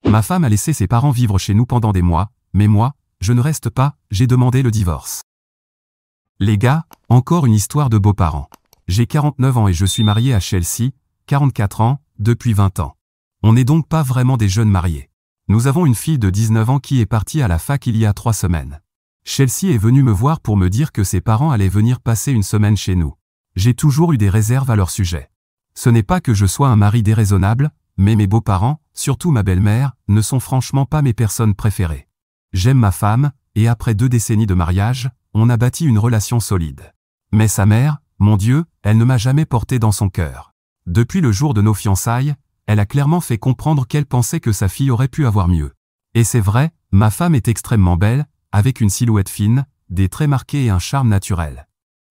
Ma femme a laissé ses parents vivre chez nous pendant des mois, mais moi, je ne reste pas, j'ai demandé le divorce. Les gars, encore une histoire de beaux-parents. J'ai 49 ans et je suis marié à Chelsea, 44 ans, depuis 20 ans. On n'est donc pas vraiment des jeunes mariés. Nous avons une fille de 19 ans qui est partie à la fac il y a 3 semaines. Chelsea est venue me voir pour me dire que ses parents allaient venir passer une semaine chez nous. J'ai toujours eu des réserves à leur sujet. Ce n'est pas que je sois un mari déraisonnable, mais mes beaux-parents, surtout ma belle-mère, ne sont franchement pas mes personnes préférées. J'aime ma femme, et après 2 décennies de mariage, on a bâti une relation solide. Mais sa mère, mon Dieu, elle ne m'a jamais porté dans son cœur. Depuis le jour de nos fiançailles, elle a clairement fait comprendre qu'elle pensait que sa fille aurait pu avoir mieux. Et c'est vrai, ma femme est extrêmement belle, avec une silhouette fine, des traits marqués et un charme naturel.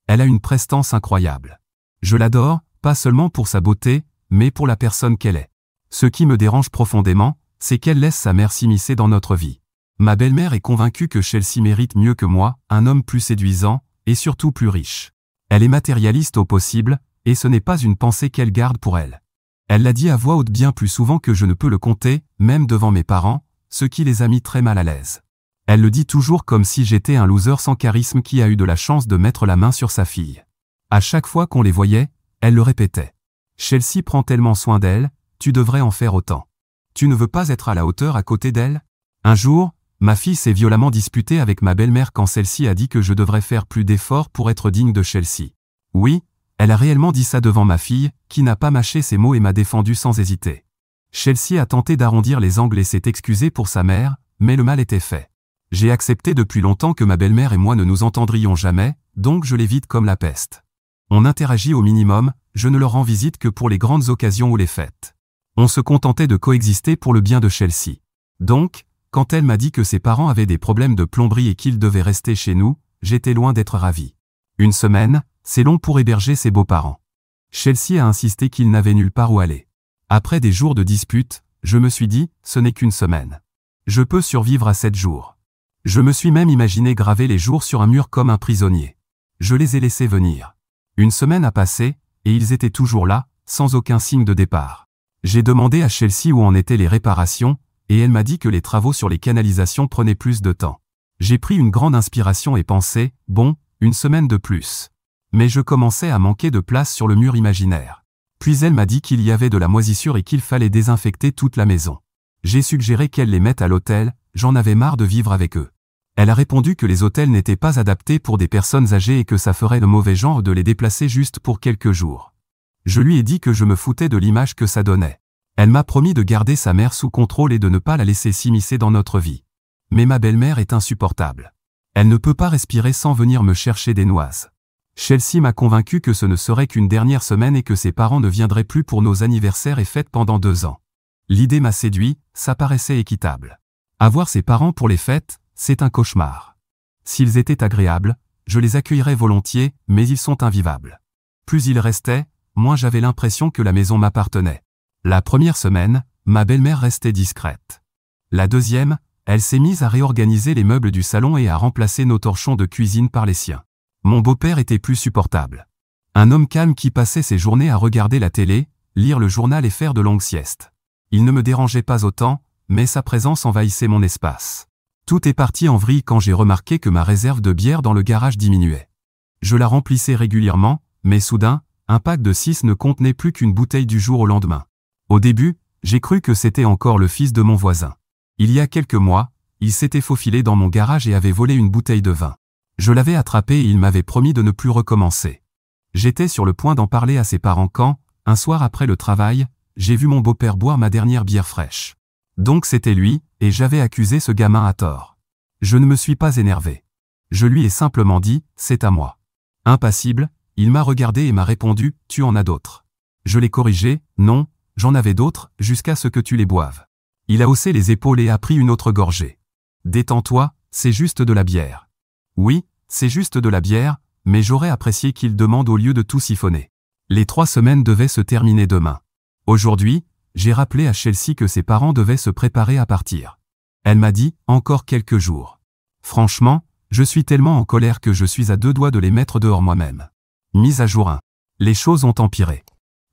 Elle a une prestance incroyable. Je l'adore, pas seulement pour sa beauté, mais pour la personne qu'elle est. Ce qui me dérange profondément, c'est qu'elle laisse sa mère s'immiscer dans notre vie. Ma belle-mère est convaincue que Chelsea mérite mieux que moi, un homme plus séduisant, et surtout plus riche. Elle est matérialiste au possible, et ce n'est pas une pensée qu'elle garde pour elle. Elle l'a dit à voix haute bien plus souvent que je ne peux le compter, même devant mes parents, ce qui les a mis très mal à l'aise. Elle le dit toujours comme si j'étais un loser sans charisme qui a eu de la chance de mettre la main sur sa fille. À chaque fois qu'on les voyait, elle le répétait. Chelsea prend tellement soin d'elle, tu devrais en faire autant. Tu ne veux pas être à la hauteur à côté d'elle? Un jour, ma fille s'est violemment disputée avec ma belle-mère quand celle-ci a dit que je devrais faire plus d'efforts pour être digne de Chelsea. Oui, elle a réellement dit ça devant ma fille, qui n'a pas mâché ses mots et m'a défendu sans hésiter. Chelsea a tenté d'arrondir les angles et s'est excusée pour sa mère, mais le mal était fait. J'ai accepté depuis longtemps que ma belle-mère et moi ne nous entendrions jamais, donc je l'évite comme la peste. On interagit au minimum, je ne leur rends visite que pour les grandes occasions ou les fêtes. On se contentait de coexister pour le bien de Chelsea. Donc, quand elle m'a dit que ses parents avaient des problèmes de plomberie et qu'ils devaient rester chez nous, j'étais loin d'être ravi. Une semaine, c'est long pour héberger ses beaux-parents. Chelsea a insisté qu'ils n'avaient nulle part où aller. Après des jours de dispute, je me suis dit, ce n'est qu'une semaine. Je peux survivre à 7 jours. Je me suis même imaginé graver les jours sur un mur comme un prisonnier. Je les ai laissés venir. Une semaine a passé, et ils étaient toujours là, sans aucun signe de départ. J'ai demandé à Chelsea où en étaient les réparations, et elle m'a dit que les travaux sur les canalisations prenaient plus de temps. J'ai pris une grande inspiration et pensé, bon, une semaine de plus. Mais je commençais à manquer de place sur le mur imaginaire. Puis elle m'a dit qu'il y avait de la moisissure et qu'il fallait désinfecter toute la maison. J'ai suggéré qu'elle les mette à l'hôtel, j'en avais marre de vivre avec eux. Elle a répondu que les hôtels n'étaient pas adaptés pour des personnes âgées et que ça ferait de mauvais genre de les déplacer juste pour quelques jours. Je lui ai dit que je me foutais de l'image que ça donnait. Elle m'a promis de garder sa mère sous contrôle et de ne pas la laisser s'immiscer dans notre vie. Mais ma belle-mère est insupportable. Elle ne peut pas respirer sans venir me chercher des noises. Chelsea m'a convaincu que ce ne serait qu'une dernière semaine et que ses parents ne viendraient plus pour nos anniversaires et fêtes pendant 2 ans. L'idée m'a séduit, ça paraissait équitable. Avoir ses parents pour les fêtes, c'est un cauchemar. S'ils étaient agréables, je les accueillerais volontiers, mais ils sont invivables. Plus ils restaient, moins j'avais l'impression que la maison m'appartenait. La première semaine, ma belle-mère restait discrète. La deuxième, elle s'est mise à réorganiser les meubles du salon et à remplacer nos torchons de cuisine par les siens. Mon beau-père était plus supportable. Un homme calme qui passait ses journées à regarder la télé, lire le journal et faire de longues siestes. Il ne me dérangeait pas autant, mais sa présence envahissait mon espace. Tout est parti en vrille quand j'ai remarqué que ma réserve de bière dans le garage diminuait. Je la remplissais régulièrement, mais soudain, un pack de 6 ne contenait plus qu'une bouteille du jour au lendemain. Au début, j'ai cru que c'était encore le fils de mon voisin. Il y a quelques mois, il s'était faufilé dans mon garage et avait volé une bouteille de vin. Je l'avais attrapé et il m'avait promis de ne plus recommencer. J'étais sur le point d'en parler à ses parents quand, un soir après le travail, j'ai vu mon beau-père boire ma dernière bière fraîche. Donc c'était lui, et j'avais accusé ce gamin à tort. Je ne me suis pas énervé. Je lui ai simplement dit, c'est à moi. Impassible, il m'a regardé et m'a répondu, tu en as d'autres. Je l'ai corrigé, non, j'en avais d'autres, jusqu'à ce que tu les boives. Il a haussé les épaules et a pris une autre gorgée. Détends-toi, c'est juste de la bière. Oui, c'est juste de la bière, mais j'aurais apprécié qu'il demande au lieu de tout siphonner. Les 3 semaines devaient se terminer demain. Aujourd'hui, j'ai rappelé à Chelsea que ses parents devaient se préparer à partir. Elle m'a dit, encore quelques jours. Franchement, je suis tellement en colère que je suis à 2 doigts de les mettre dehors moi-même. Mise à jour 1. Les choses ont empiré.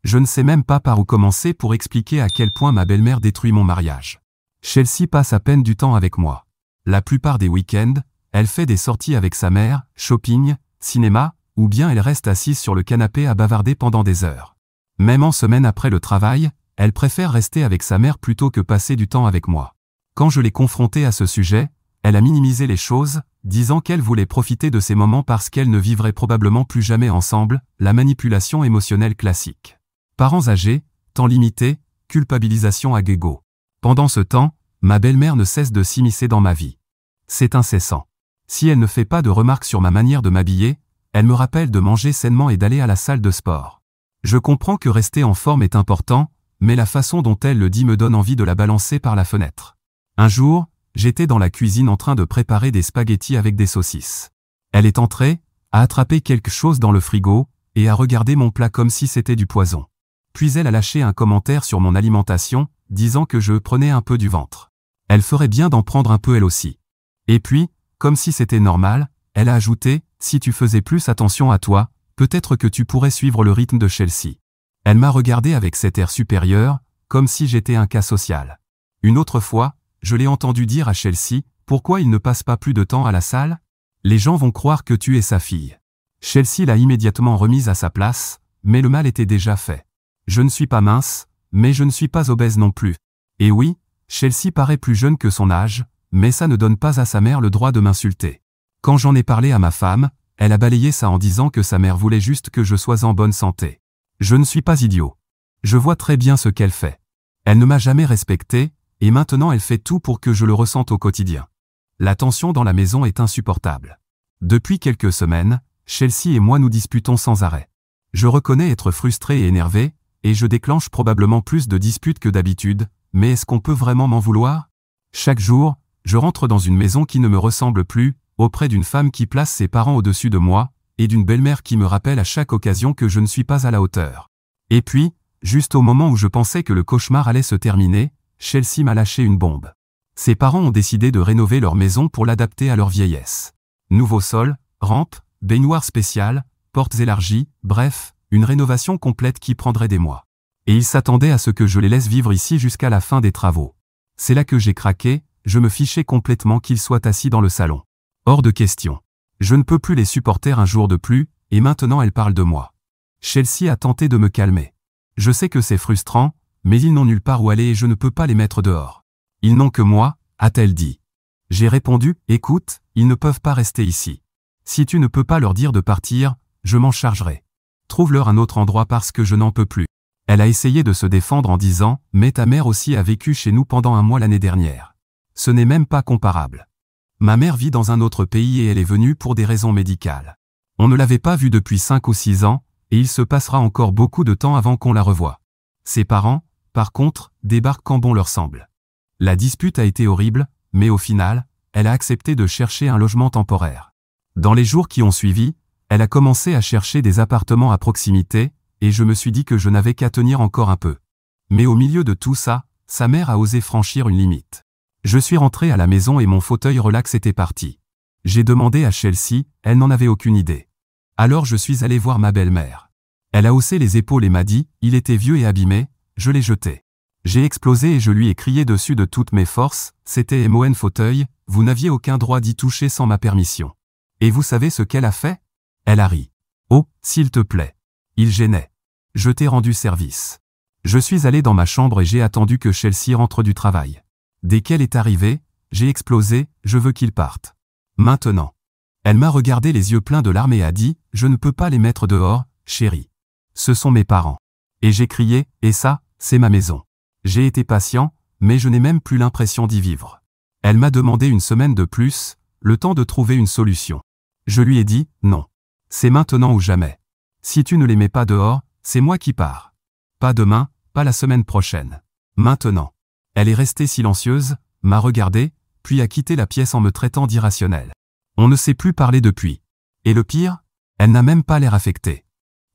Je ne sais même pas par où commencer pour expliquer à quel point ma belle-mère détruit mon mariage. Chelsea passe à peine du temps avec moi. La plupart des week-ends, elle fait des sorties avec sa mère, shopping, cinéma, ou bien elle reste assise sur le canapé à bavarder pendant des heures. Même en semaine après le travail, elle préfère rester avec sa mère plutôt que passer du temps avec moi. Quand je l'ai confrontée à ce sujet, elle a minimisé les choses, disant qu'elle voulait profiter de ces moments parce qu'elle ne vivrait probablement plus jamais ensemble, la manipulation émotionnelle classique. Parents âgés, temps limité, culpabilisation à gogo. Pendant ce temps, ma belle-mère ne cesse de s'immiscer dans ma vie. C'est incessant. Si elle ne fait pas de remarques sur ma manière de m'habiller, elle me rappelle de manger sainement et d'aller à la salle de sport. Je comprends que rester en forme est important, mais la façon dont elle le dit me donne envie de la balancer par la fenêtre. Un jour, j'étais dans la cuisine en train de préparer des spaghettis avec des saucisses. Elle est entrée, a attrapé quelque chose dans le frigo, et a regardé mon plat comme si c'était du poison. Puis elle a lâché un commentaire sur mon alimentation, disant que je prenais un peu du ventre. Elle ferait bien d'en prendre un peu elle aussi. Et puis, comme si c'était normal, elle a ajouté, si tu faisais plus attention à toi, peut-être que tu pourrais suivre le rythme de Chelsea. Elle m'a regardé avec cet air supérieur, comme si j'étais un cas social. Une autre fois, je l'ai entendu dire à Chelsea, pourquoi il ne passe pas plus de temps à la salle? Les gens vont croire que tu es sa fille. Chelsea l'a immédiatement remise à sa place, mais le mal était déjà fait. Je ne suis pas mince, mais je ne suis pas obèse non plus. Et oui, Chelsea paraît plus jeune que son âge, mais ça ne donne pas à sa mère le droit de m'insulter. Quand j'en ai parlé à ma femme, elle a balayé ça en disant que sa mère voulait juste que je sois en bonne santé. Je ne suis pas idiot. Je vois très bien ce qu'elle fait. Elle ne m'a jamais respecté, et maintenant elle fait tout pour que je le ressente au quotidien. La tension dans la maison est insupportable. Depuis quelques semaines, Chelsea et moi nous disputons sans arrêt. Je reconnais être frustré et énervé, et je déclenche probablement plus de disputes que d'habitude, mais est-ce qu'on peut vraiment m'en vouloir? Chaque jour, je rentre dans une maison qui ne me ressemble plus, auprès d'une femme qui place ses parents au-dessus de moi, et d'une belle-mère qui me rappelle à chaque occasion que je ne suis pas à la hauteur. Et puis, juste au moment où je pensais que le cauchemar allait se terminer, Chelsea m'a lâché une bombe. Ses parents ont décidé de rénover leur maison pour l'adapter à leur vieillesse. Nouveau sol, rampe, baignoire spéciale, portes élargies, bref, une rénovation complète qui prendrait des mois. Et ils s'attendaient à ce que je les laisse vivre ici jusqu'à la fin des travaux. C'est là que j'ai craqué, je me fichais complètement qu'ils soient assis dans le salon. Hors de question. Je ne peux plus les supporter un jour de plus, et maintenant elle parle de moi. Chelsea a tenté de me calmer. Je sais que c'est frustrant, mais ils n'ont nulle part où aller et je ne peux pas les mettre dehors. Ils n'ont que moi, a-t-elle dit. J'ai répondu, écoute, ils ne peuvent pas rester ici. Si tu ne peux pas leur dire de partir, je m'en chargerai. Trouve-leur un autre endroit parce que je n'en peux plus. Elle a essayé de se défendre en disant, mais ta mère aussi a vécu chez nous pendant un mois l'année dernière. Ce n'est même pas comparable. Ma mère vit dans un autre pays et elle est venue pour des raisons médicales. On ne l'avait pas vue depuis 5 ou 6 ans, et il se passera encore beaucoup de temps avant qu'on la revoie. Ses parents, par contre, débarquent quand bon leur semble. La dispute a été horrible, mais au final, elle a accepté de chercher un logement temporaire. Dans les jours qui ont suivi, elle a commencé à chercher des appartements à proximité, et je me suis dit que je n'avais qu'à tenir encore un peu. Mais au milieu de tout ça, sa mère a osé franchir une limite. Je suis rentré à la maison et mon fauteuil relax était parti. J'ai demandé à Chelsea, elle n'en avait aucune idée. Alors je suis allé voir ma belle-mère. Elle a haussé les épaules et m'a dit, il était vieux et abîmé, je l'ai jeté. J'ai explosé et je lui ai crié dessus de toutes mes forces, c'était mon fauteuil, vous n'aviez aucun droit d'y toucher sans ma permission. Et vous savez ce qu'elle a fait? Elle a ri. Oh, s'il te plaît. Il gênait. Je t'ai rendu service. Je suis allé dans ma chambre et j'ai attendu que Chelsea rentre du travail. Dès qu'elle est arrivée, j'ai explosé, je veux qu'il parte. Maintenant. Elle m'a regardé les yeux pleins de larmes et a dit, je ne peux pas les mettre dehors, chérie. Ce sont mes parents. Et j'ai crié, et ça, c'est ma maison. J'ai été patient, mais je n'ai même plus l'impression d'y vivre. Elle m'a demandé une semaine de plus, le temps de trouver une solution. Je lui ai dit, non. C'est maintenant ou jamais. Si tu ne les mets pas dehors, c'est moi qui pars. Pas demain, pas la semaine prochaine. Maintenant. Elle est restée silencieuse, m'a regardé, puis a quitté la pièce en me traitant d'irrationnel. On ne s'est plus parlé depuis. Et le pire, elle n'a même pas l'air affectée.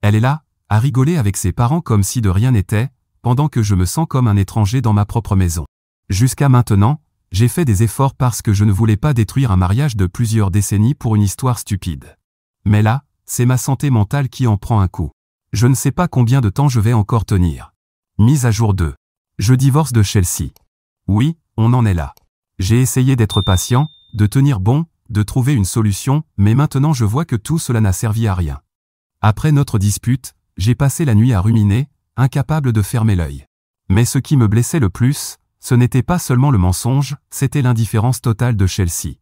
Elle est là, à rigoler avec ses parents comme si de rien n'était, pendant que je me sens comme un étranger dans ma propre maison. Jusqu'à maintenant, j'ai fait des efforts parce que je ne voulais pas détruire un mariage de plusieurs décennies pour une histoire stupide. Mais là, c'est ma santé mentale qui en prend un coup. Je ne sais pas combien de temps je vais encore tenir. Mise à jour 2. Je divorce de Chelsea. Oui, on en est là. J'ai essayé d'être patient, de tenir bon, de trouver une solution, mais maintenant je vois que tout cela n'a servi à rien. Après notre dispute, j'ai passé la nuit à ruminer, incapable de fermer l'œil. Mais ce qui me blessait le plus, ce n'était pas seulement le mensonge, c'était l'indifférence totale de Chelsea.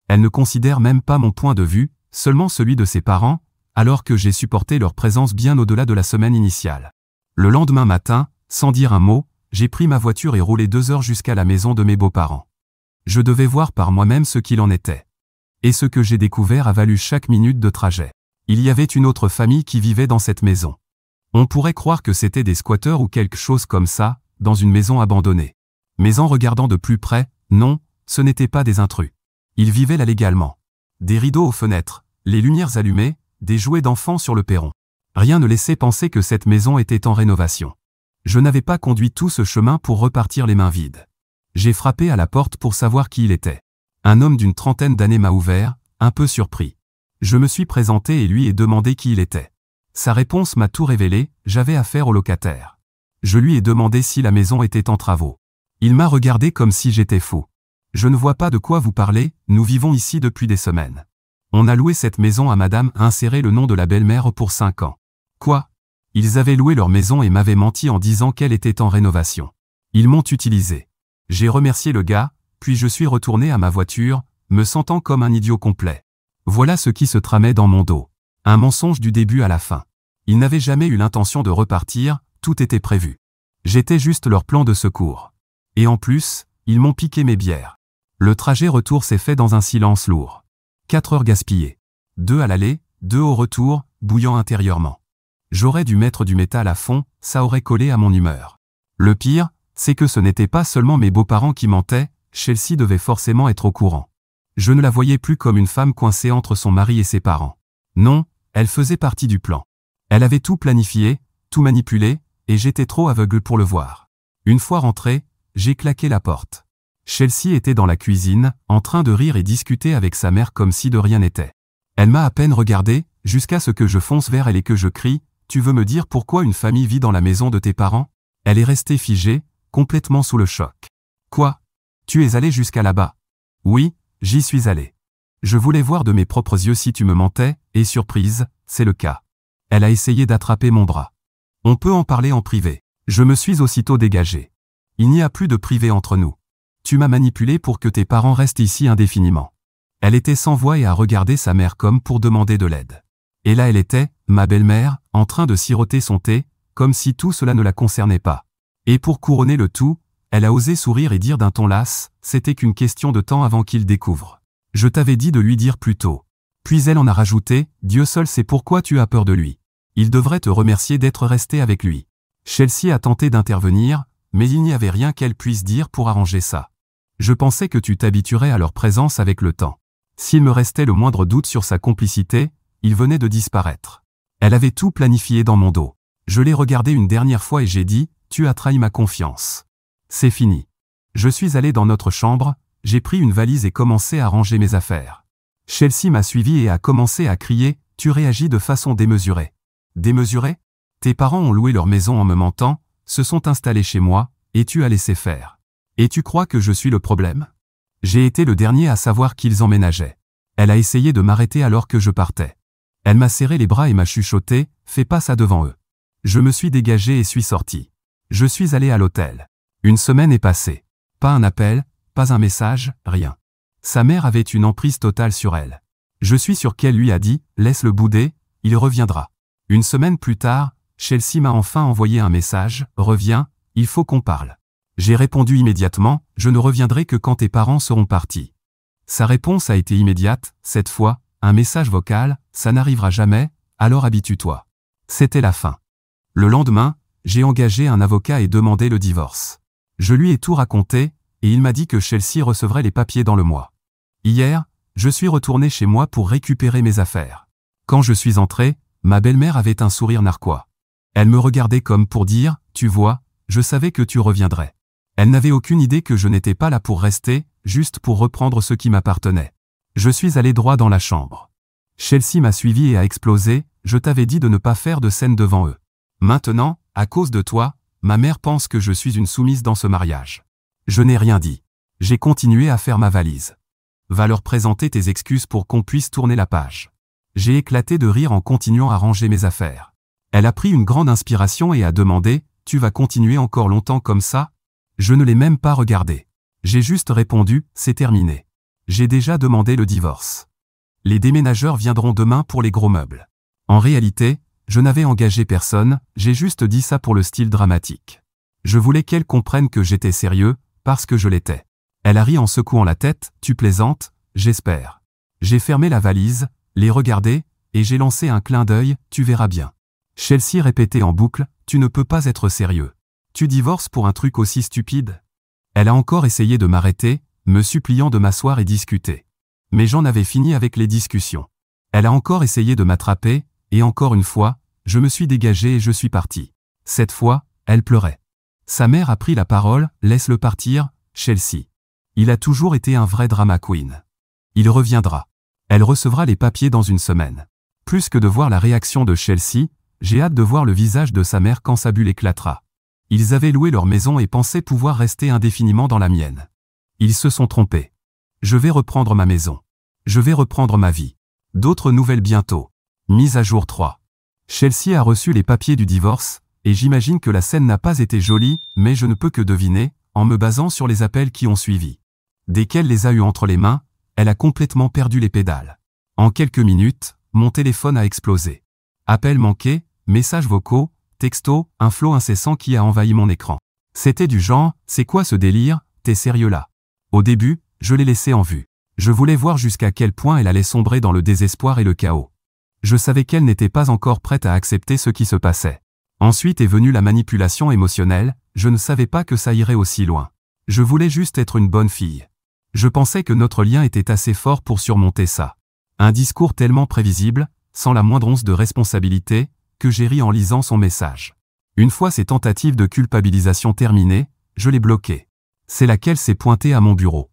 Elle ne considère même pas mon point de vue, seulement celui de ses parents, alors que j'ai supporté leur présence bien au-delà de la semaine initiale. Le lendemain matin, sans dire un mot, j'ai pris ma voiture et roulé 2 heures jusqu'à la maison de mes beaux-parents. Je devais voir par moi-même ce qu'il en était. Et ce que j'ai découvert a valu chaque minute de trajet. Il y avait une autre famille qui vivait dans cette maison. On pourrait croire que c'était des squatteurs ou quelque chose comme ça, dans une maison abandonnée. Mais en regardant de plus près, non, ce n'étaient pas des intrus. Ils vivaient là légalement. Des rideaux aux fenêtres, les lumières allumées, des jouets d'enfants sur le perron. Rien ne laissait penser que cette maison était en rénovation. Je n'avais pas conduit tout ce chemin pour repartir les mains vides. J'ai frappé à la porte pour savoir qui il était. Un homme d'une trentaine d'années m'a ouvert, un peu surpris. Je me suis présenté et lui ai demandé qui il était. Sa réponse m'a tout révélé, j'avais affaire au locataire. Je lui ai demandé si la maison était en travaux. Il m'a regardé comme si j'étais fou. Je ne vois pas de quoi vous parlez, nous vivons ici depuis des semaines. On a loué cette maison à madame a inséré le nom de la belle-mère pour 5 ans. Quoi? Ils avaient loué leur maison et m'avaient menti en disant qu'elle était en rénovation. Ils m'ont utilisé. J'ai remercié le gars, puis je suis retourné à ma voiture, me sentant comme un idiot complet. Voilà ce qui se tramait dans mon dos. Un mensonge du début à la fin. Ils n'avaient jamais eu l'intention de repartir, tout était prévu. J'étais juste leur plan de secours. Et en plus, ils m'ont piqué mes bières. Le trajet retour s'est fait dans un silence lourd. 4 heures gaspillées. 2 à l'aller, 2 au retour, bouillant intérieurement. J'aurais dû mettre du métal à fond, ça aurait collé à mon humeur. Le pire, c'est que ce n'était pas seulement mes beaux-parents qui mentaient, Chelsea devait forcément être au courant. Je ne la voyais plus comme une femme coincée entre son mari et ses parents. Non, elle faisait partie du plan. Elle avait tout planifié, tout manipulé, et j'étais trop aveugle pour le voir. Une fois rentré, j'ai claqué la porte. Chelsea était dans la cuisine, en train de rire et discuter avec sa mère comme si de rien n'était. Elle m'a à peine regardé, jusqu'à ce que je fonce vers elle et que je crie « Tu veux me dire pourquoi une famille vit dans la maison de tes parents ?» Elle est restée figée, complètement sous le choc. « Quoi? Tu es allé jusqu'à là-bas? » « Oui, j'y suis allé. Je voulais voir de mes propres yeux si tu me mentais, et surprise, c'est le cas. » Elle a essayé d'attraper mon bras. « On peut en parler en privé. » Je me suis aussitôt dégagé. Il n'y a plus de privé entre nous. Tu m'as manipulé pour que tes parents restent ici indéfiniment. Elle était sans voix et a regardé sa mère comme pour demander de l'aide. Et là elle était, ma belle-mère, en train de siroter son thé, comme si tout cela ne la concernait pas. Et pour couronner le tout, elle a osé sourire et dire d'un ton las, c'était qu'une question de temps avant qu'il découvre. Je t'avais dit de lui dire plus tôt. Puis elle en a rajouté, Dieu seul sait pourquoi tu as peur de lui. Il devrait te remercier d'être resté avec lui. Chelsea a tenté d'intervenir, mais il n'y avait rien qu'elle puisse dire pour arranger ça. Je pensais que tu t'habituerais à leur présence avec le temps. S'il me restait le moindre doute sur sa complicité, il venait de disparaître. Elle avait tout planifié dans mon dos. Je l'ai regardé une dernière fois et j'ai dit, tu as trahi ma confiance. C'est fini. Je suis allé dans notre chambre, j'ai pris une valise et commencé à ranger mes affaires. Chelsea m'a suivi et a commencé à crier, tu réagis de façon démesurée. Démesurée? Tes parents ont loué leur maison en me mentant, se sont installés chez moi, et tu as laissé faire. Et tu crois que je suis le problème? J'ai été le dernier à savoir qu'ils emménageaient. Elle a essayé de m'arrêter alors que je partais. Elle m'a serré les bras et m'a chuchoté, fais pas ça devant eux. Je me suis dégagé et suis sorti. Je suis allé à l'hôtel. Une semaine est passée. Pas un appel, pas un message, rien. Sa mère avait une emprise totale sur elle. Je suis sûr qu'elle lui a dit, laisse-le bouder, il reviendra. Une semaine plus tard, Chelsea m'a enfin envoyé un message, reviens, il faut qu'on parle. J'ai répondu immédiatement, je ne reviendrai que quand tes parents seront partis. Sa réponse a été immédiate, cette fois, un message vocal, ça n'arrivera jamais, alors habitue-toi. C'était la fin. Le lendemain, j'ai engagé un avocat et demandé le divorce. Je lui ai tout raconté, et il m'a dit que Chelsea recevrait les papiers dans le mois. Hier, je suis retourné chez moi pour récupérer mes affaires. Quand je suis entré, ma belle-mère avait un sourire narquois. Elle me regardait comme pour dire, tu vois, je savais que tu reviendrais. Elle n'avait aucune idée que je n'étais pas là pour rester, juste pour reprendre ce qui m'appartenait. Je suis allé droit dans la chambre. Chelsea m'a suivi et a explosé, je t'avais dit de ne pas faire de scène devant eux. Maintenant, à cause de toi, ma mère pense que je suis une soumise dans ce mariage. Je n'ai rien dit. J'ai continué à faire ma valise. Va leur présenter tes excuses pour qu'on puisse tourner la page. J'ai éclaté de rire en continuant à ranger mes affaires. Elle a pris une grande inspiration et a demandé « Tu vas continuer encore longtemps comme ça ?» Je ne l'ai même pas regardé. J'ai juste répondu « C'est terminé. J'ai déjà demandé le divorce. Les déménageurs viendront demain pour les gros meubles. » En réalité, je n'avais engagé personne, j'ai juste dit ça pour le style dramatique. Je voulais qu'elle comprenne que j'étais sérieux, parce que je l'étais. Elle a ri en secouant la tête, « Tu plaisantes, j'espère. » J'ai fermé la valise, l'ai regardée, et j'ai lancé un clin d'œil, « Tu verras bien. » Chelsea répétait en boucle, « Tu ne peux pas être sérieux. Tu divorces pour un truc aussi stupide ?» Elle a encore essayé de m'arrêter, me suppliant de m'asseoir et discuter. Mais j'en avais fini avec les discussions. Elle a encore essayé de m'attraper, et encore une fois, je me suis dégagé et je suis parti. Cette fois, elle pleurait. Sa mère a pris la parole, « Laisse-le partir, Chelsea. Il a toujours été un vrai drama queen. Il reviendra. Elle recevra les papiers dans une semaine. » Plus que de voir la réaction de Chelsea, j'ai hâte de voir le visage de sa mère quand sa bulle éclatera. Ils avaient loué leur maison et pensaient pouvoir rester indéfiniment dans la mienne. Ils se sont trompés. Je vais reprendre ma maison. Je vais reprendre ma vie. D'autres nouvelles bientôt. Mise à jour 3. Chelsea a reçu les papiers du divorce, et j'imagine que la scène n'a pas été jolie, mais je ne peux que deviner, en me basant sur les appels qui ont suivi. Dès qu'elle les a eus entre les mains, elle a complètement perdu les pédales. En quelques minutes, mon téléphone a explosé. Appels manqués, messages vocaux, textos, un flot incessant qui a envahi mon écran. C'était du genre, c'est quoi ce délire, t'es sérieux là? Au début, je l'ai laissé en vue. Je voulais voir jusqu'à quel point elle allait sombrer dans le désespoir et le chaos. Je savais qu'elle n'était pas encore prête à accepter ce qui se passait. Ensuite est venue la manipulation émotionnelle, je ne savais pas que ça irait aussi loin. Je voulais juste être une bonne fille. Je pensais que notre lien était assez fort pour surmonter ça. Un discours tellement prévisible, sans la moindre once de responsabilité, que j'ai ri en lisant son message. Une fois ces tentatives de culpabilisation terminées, je l'ai bloquée. C'est laquelle s'est pointée à mon bureau.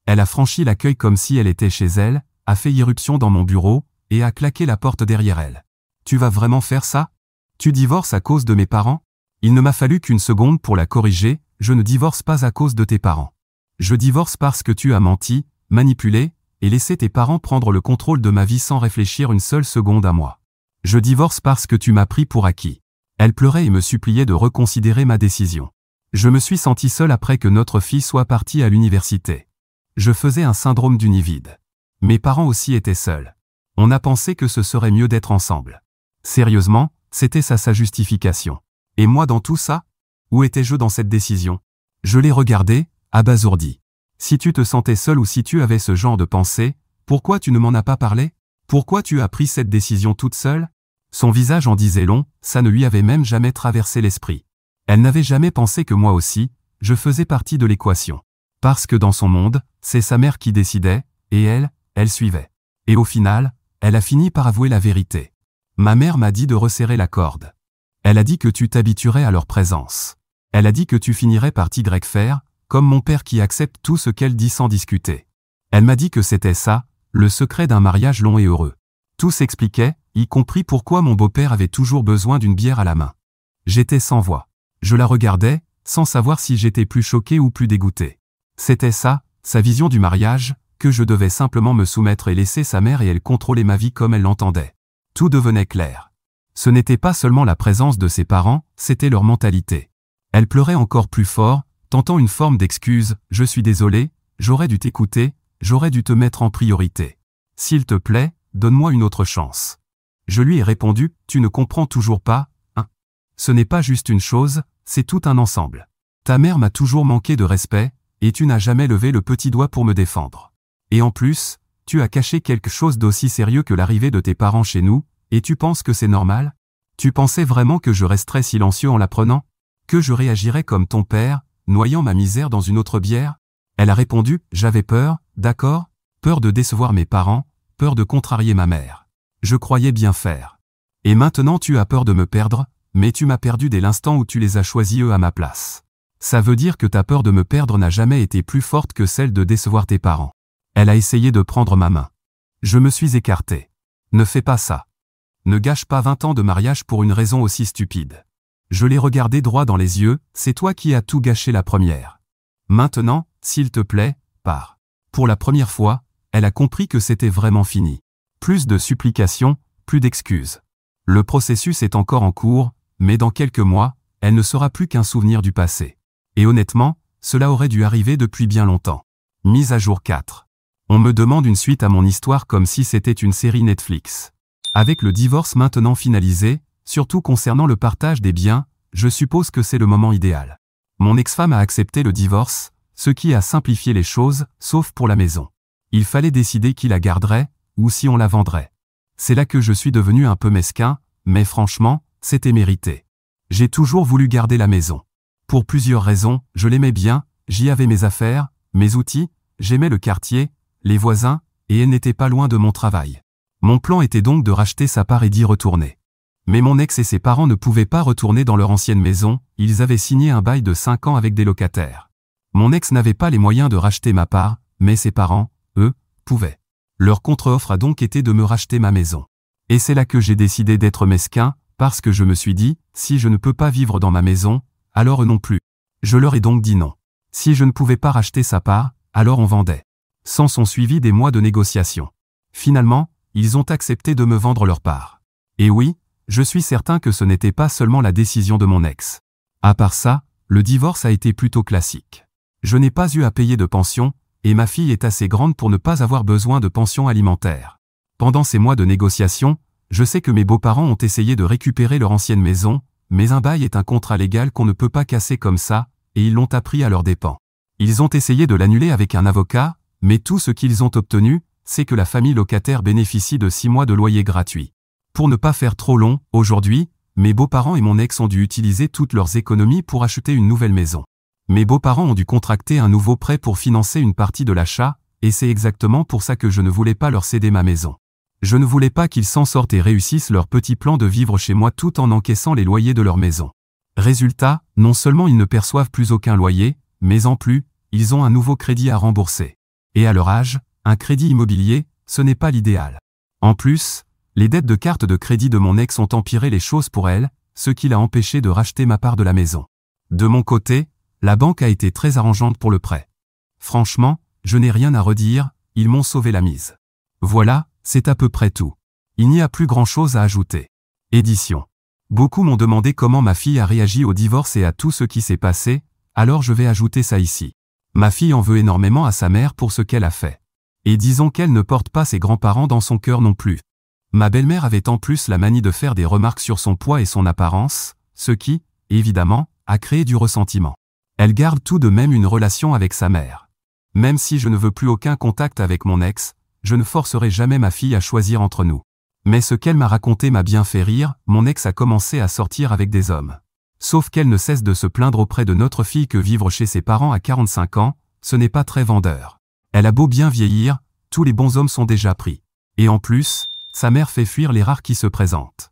Elle a franchi l'accueil comme si elle était chez elle, a fait irruption dans mon bureau, et a claqué la porte derrière elle. « Tu vas vraiment faire ça? Tu divorces à cause de mes parents? » Il ne m'a fallu qu'une seconde pour la corriger, « Je ne divorce pas à cause de tes parents. Je divorce parce que tu as menti, manipulé, et laissé tes parents prendre le contrôle de ma vie sans réfléchir une seule seconde à moi. Je divorce parce que tu m'as pris pour acquis. » Elle pleurait et me suppliait de reconsidérer ma décision. Je me suis senti seul après que notre fille soit partie à l'université. Je faisais un syndrome du nid vide. Mes parents aussi étaient seuls. On a pensé que ce serait mieux d'être ensemble. Sérieusement, c'était ça sa justification. Et moi dans tout ça? Où étais-je dans cette décision? Je l'ai regardé, abasourdi. Si tu te sentais seul ou si tu avais ce genre de pensée, pourquoi tu ne m'en as pas parlé? Pourquoi tu as pris cette décision toute seule? Son visage en disait long, ça ne lui avait même jamais traversé l'esprit. Elle n'avait jamais pensé que moi aussi, je faisais partie de l'équation. Parce que dans son monde, c'est sa mère qui décidait, et elle suivait. Et au final, elle a fini par avouer la vérité. Ma mère m'a dit de resserrer la corde. Elle a dit que tu t'habituerais à leur présence. Elle a dit que tu finirais par t'y faire, comme mon père qui accepte tout ce qu'elle dit sans discuter. Elle m'a dit que c'était ça, le secret d'un mariage long et heureux. Tout s'expliquait, y compris pourquoi mon beau-père avait toujours besoin d'une bière à la main. J'étais sans voix. Je la regardais, sans savoir si j'étais plus choqué ou plus dégoûté. C'était ça, sa vision du mariage, que je devais simplement me soumettre et laisser sa mère et elle contrôler ma vie comme elle l'entendait. Tout devenait clair. Ce n'était pas seulement la présence de ses parents, c'était leur mentalité. Elle pleurait encore plus fort, tentant une forme d'excuse, « Je suis désolé, j'aurais dû t'écouter, j'aurais dû te mettre en priorité. S'il te plaît, donne-moi une autre chance. » Je lui ai répondu, « Tu ne comprends toujours pas, hein? Ce n'est pas juste une chose, c'est tout un ensemble. Ta mère m'a toujours manqué de respect, et tu n'as jamais levé le petit doigt pour me défendre. Et en plus, tu as caché quelque chose d'aussi sérieux que l'arrivée de tes parents chez nous, et tu penses que c'est normal? Tu pensais vraiment que je resterais silencieux en l'apprenant? Que je réagirais comme ton père, noyant ma misère dans une autre bière? » Elle a répondu, « J'avais peur, d'accord, peur de décevoir mes parents, peur de contrarier ma mère. Je croyais bien faire. Et maintenant tu as peur de me perdre, mais tu m'as perdu dès l'instant où tu les as choisis eux à ma place. Ça veut dire que ta peur de me perdre n'a jamais été plus forte que celle de décevoir tes parents. » Elle a essayé de prendre ma main. Je me suis écarté. « Ne fais pas ça. Ne gâche pas 20 ans de mariage pour une raison aussi stupide. » Je l'ai regardé droit dans les yeux, « C'est toi qui as tout gâché la première. Maintenant, s'il te plaît, pars. Pour la première fois, elle a compris que c'était vraiment fini. Plus de supplications, plus d'excuses. Le processus est encore en cours, mais dans quelques mois, elle ne sera plus qu'un souvenir du passé. Et honnêtement, cela aurait dû arriver depuis bien longtemps. Mise à jour 4. On me demande une suite à mon histoire comme si c'était une série Netflix. Avec le divorce maintenant finalisé, surtout concernant le partage des biens, je suppose que c'est le moment idéal. Mon ex-femme a accepté le divorce, ce qui a simplifié les choses, sauf pour la maison. Il fallait décider qui la garderait, ou si on la vendrait. C'est là que je suis devenu un peu mesquin, mais franchement, c'était mérité. J'ai toujours voulu garder la maison. Pour plusieurs raisons, je l'aimais bien, j'y avais mes affaires, mes outils, j'aimais le quartier, les voisins, et elle n'était pas loin de mon travail. Mon plan était donc de racheter sa part et d'y retourner. Mais mon ex et ses parents ne pouvaient pas retourner dans leur ancienne maison, ils avaient signé un bail de 5 ans avec des locataires. Mon ex n'avait pas les moyens de racheter ma part, mais ses parents, eux, pouvaient. Leur contre-offre a donc été de me racheter ma maison. Et c'est là que j'ai décidé d'être mesquin, parce que je me suis dit, si je ne peux pas vivre dans ma maison, alors eux non plus. Je leur ai donc dit non. Si je ne pouvais pas racheter sa part, alors on vendait. S'en sont suivis des mois de négociations. Finalement, ils ont accepté de me vendre leur part. Et oui, je suis certain que ce n'était pas seulement la décision de mon ex. À part ça, le divorce a été plutôt classique. Je n'ai pas eu à payer de pension, et ma fille est assez grande pour ne pas avoir besoin de pension alimentaire. Pendant ces mois de négociation, je sais que mes beaux-parents ont essayé de récupérer leur ancienne maison, mais un bail est un contrat légal qu'on ne peut pas casser comme ça, et ils l'ont appris à leurs dépens. Ils ont essayé de l'annuler avec un avocat, mais tout ce qu'ils ont obtenu, c'est que la famille locataire bénéficie de 6 mois de loyer gratuit. Pour ne pas faire trop long, aujourd'hui, mes beaux-parents et mon ex ont dû utiliser toutes leurs économies pour acheter une nouvelle maison. Mes beaux-parents ont dû contracter un nouveau prêt pour financer une partie de l'achat, et c'est exactement pour ça que je ne voulais pas leur céder ma maison. Je ne voulais pas qu'ils s'en sortent et réussissent leur petit plan de vivre chez moi tout en encaissant les loyers de leur maison. Résultat, non seulement ils ne perçoivent plus aucun loyer, mais en plus, ils ont un nouveau crédit à rembourser. Et à leur âge, un crédit immobilier, ce n'est pas l'idéal. En plus, les dettes de carte de crédit de mon ex ont empiré les choses pour elle, ce qui l'a empêché de racheter ma part de la maison. De mon côté, la banque a été très arrangeante pour le prêt. Franchement, je n'ai rien à redire, ils m'ont sauvé la mise. Voilà, c'est à peu près tout. Il n'y a plus grand-chose à ajouter. Édition. Beaucoup m'ont demandé comment ma fille a réagi au divorce et à tout ce qui s'est passé, alors je vais ajouter ça ici. Ma fille en veut énormément à sa mère pour ce qu'elle a fait. Et disons qu'elle ne porte pas ses grands-parents dans son cœur non plus. Ma belle-mère avait en plus la manie de faire des remarques sur son poids et son apparence, ce qui, évidemment, a créé du ressentiment. Elle garde tout de même une relation avec sa mère. Même si je ne veux plus aucun contact avec mon ex, je ne forcerai jamais ma fille à choisir entre nous. Mais ce qu'elle m'a raconté m'a bien fait rire, mon ex a commencé à sortir avec des hommes. Sauf qu'elle ne cesse de se plaindre auprès de notre fille que vivre chez ses parents à 45 ans, ce n'est pas très vendeur. Elle a beau bien vieillir, tous les bons hommes sont déjà pris. Et en plus, sa mère fait fuir les rares qui se présentent.